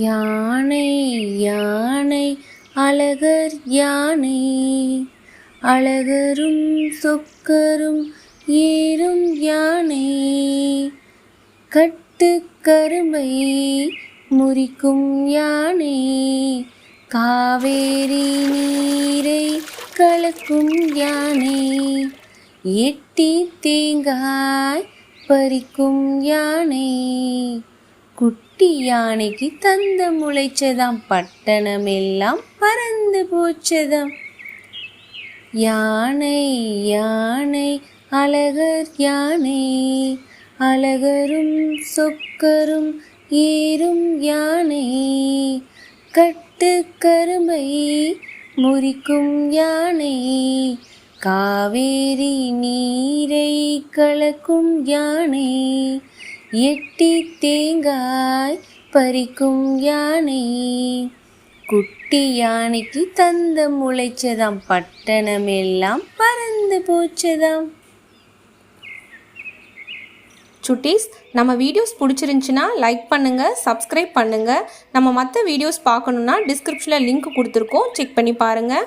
யானை யானை அழகர் யானை, அழகரும் சொக்கரும் ஏறும் யானை, கட்டுக்கரும்பை முறிக்கும் யானை, காவேரி நீரை கலக்கும் யானை, எட்டி தேங்காய் பறிக்கும் யானை, குட்டி யானைக்கு தந்தம் முளைச்சதாம், பட்டணமெல்லாம் பறந்து போச்சதாம். யானை யானை அழகர் யானை, அழகரும் சொக்கரும் ஏறும் யானை, கட்டுக்கரும்பை முறிக்கும் யானை, காவேரி நீரை கலக்கும் யானை, எட்டி தேங்காய் பறிக்கும் யானை, குட்டி யானைக்கு தந்தம் முளைச்சதாம், பட்டணமெல்லாம் பறந்து போச்சதாம். சுட்டீஸ், நம்ம வீடியோஸ் பிடிச்சிருந்துச்சின்னா லைக் பண்ணுங்கள், சப்ஸ்கிரைப் பண்ணுங்கள். நம்ம மற்ற வீடியோஸ் பார்க்கணுன்னா டிஸ்கிரிப்ஷனில் லிங்க் கொடுத்துருக்கோம், செக் பண்ணி பாருங்கள்.